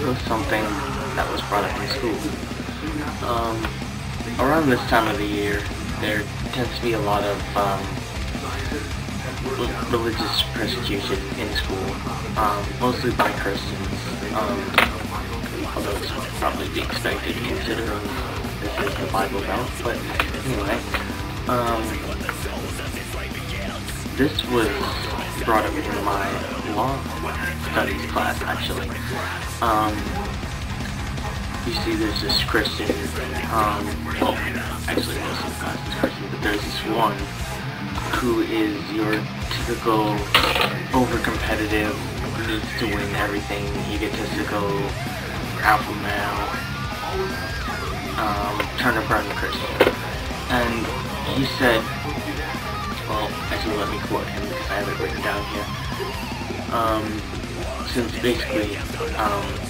was something that was brought up in school. Around this time of the year, there tends to be a lot of religious persecution in school, mostly by Christians, although it's probably be expected considering this is the Bible Belt. But anyway, this was brought up in my law studies class, actually. You see there's this Christian, well, actually most of the class is Christian, but there's this one who is your typical over-competitive, needs to win everything, egotistical, alpha male, turn and burn Christian. And he said, well, actually let me quote him because I have it written down here. Since basically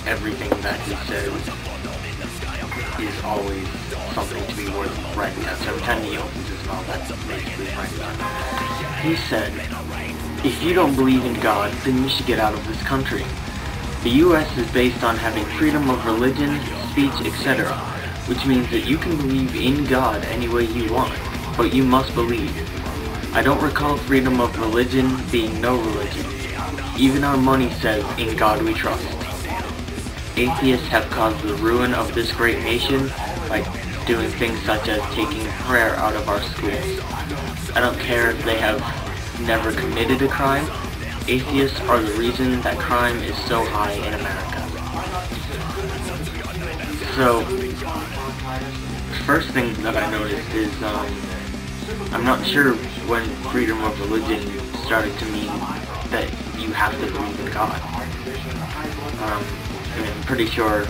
everything that he says is always something to be worth writing down. So every time he opens his mouth, that's basically writing down. He said, if you don't believe in God, then you should get out of this country. The U.S. is based on having freedom of religion, speech, etc., which means that you can believe in God any way you want, but you must believe. I don't recall freedom of religion being no religion. Even our money says, in God we trust. Atheists have caused the ruin of this great nation by doing things such as taking prayer out of our schools. I don't care if they have never committed a crime. Atheists are the reason that crime is so high in America. So, first thing that I noticed is, I'm not sure when freedom of religion started to mean that you have to believe in God. I'm pretty sure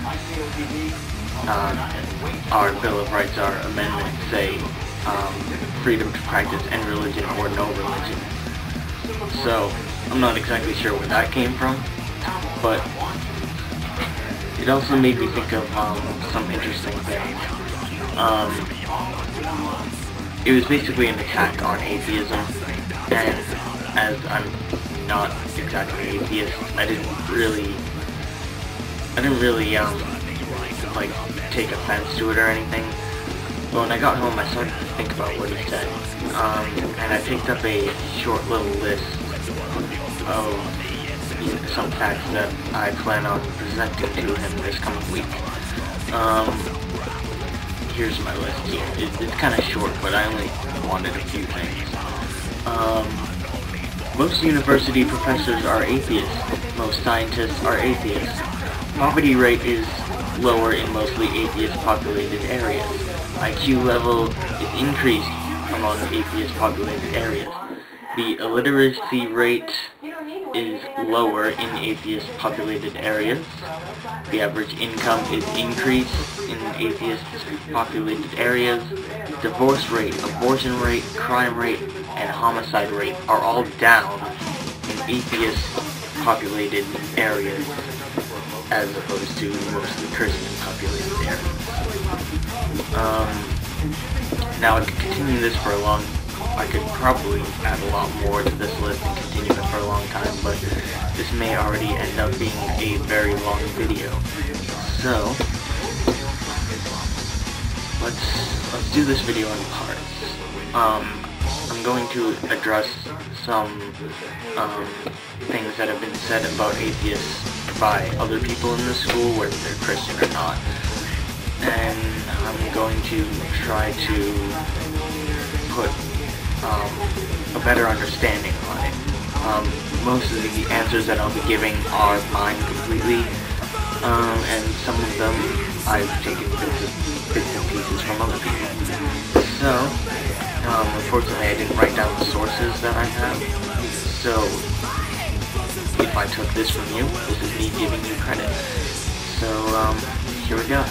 our Bill of Rights, our amendments say freedom to practice any religion or no religion. So I'm not exactly sure where that came from, but it also made me think of some interesting things. It was basically an attack on atheism, and as I'm not exactly atheist, I didn't really like take offense to it or anything. But when I got home, I started to think about what he said, and I picked up a short little list of some facts that I plan on presenting to him this coming week. Here's my list here. It's kind of short, but I only wanted a few things. Most university professors are atheists. Most scientists are atheists. Poverty rate is lower in mostly atheist-populated areas. IQ level is increased among atheist-populated areas. The illiteracy rate is lower in atheist-populated areas. The average income is increased in atheist-populated areas. Divorce rate, abortion rate, crime rate, and homicide rate are all down in atheist-populated areas as opposed to mostly Christian-populated areas. Now I could continue this for a long I could probably add a lot more to this list and continue it for a long time, but this may already end up being a very long video. So let's do this video in parts. I'm going to address some things that have been said about atheists by other people in the school, whether they're Christian or not, and I'm going to try to put a better understanding on it. Most of the answers that I'll be giving are mine completely, and some of them I've taken bits and pieces from other people. So, unfortunately I didn't write down the sources that I have, so if I took this from you, this is me giving you credit. So, here we go.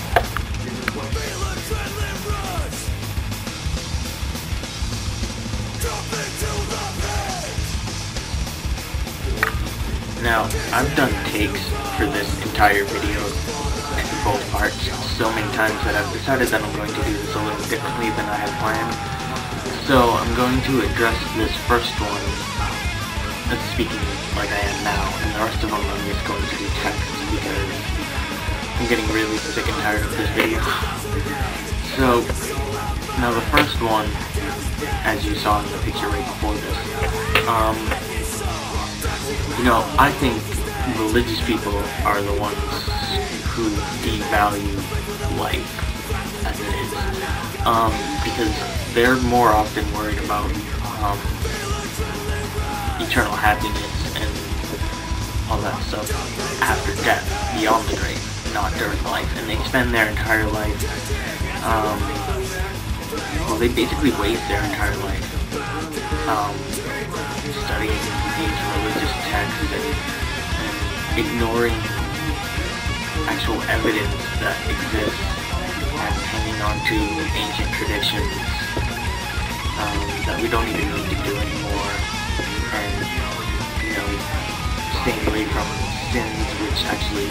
Now, I've done takes for this entire video in both parts so many times that I've decided that I'm going to do this a little differently than I had planned. So I'm going to address this first one as speaking like I am now, and the rest of them I'm just going to do text because I'm getting really sick and tired of this video. So, now the first one, as you saw in the picture right before this, you know, I think religious people are the ones who devalue life as it is, because they're more often worried about eternal happiness and all that stuff after death, beyond the grave, not during life, and they spend their entire life, well, they basically waste their entire life studying these religious texts and ignoring actual evidence that exists and hanging on to ancient traditions that we don't even need to do anymore, and, you know, staying away from sins, which actually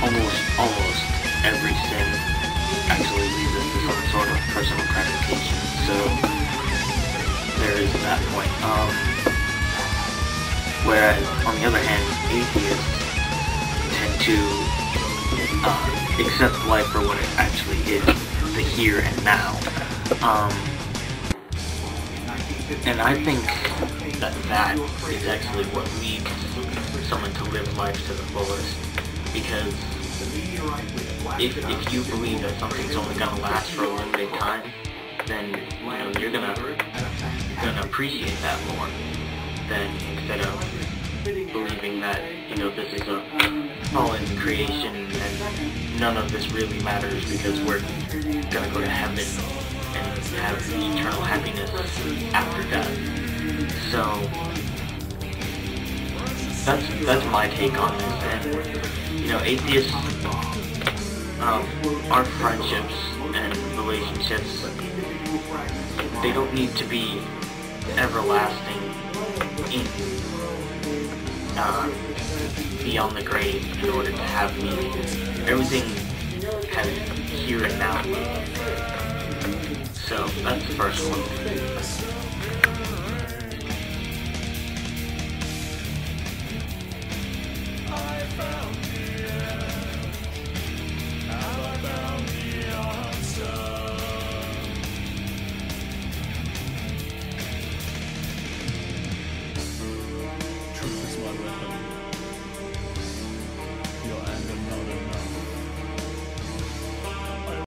almost every sin actually leads us to some sort of personal gratification. So there is that point. Whereas on the other hand, atheists tend to accept life for what it actually is, the here and now. And I think that is actually what leads someone to live life to the fullest, because if you believe that something's only gonna last for a limited time, then, you know, you're gonna appreciate that more than instead of believing that, you know, this is a fallen creation and none of this really matters because we're gonna go to heaven and have eternal happiness after death. So that's my take on this. And, you know, atheists, our friendships and relationships, they don't need to be everlasting in beyond the grave in order to have meaning. Everything has here and now meaning. So that's the first one. I found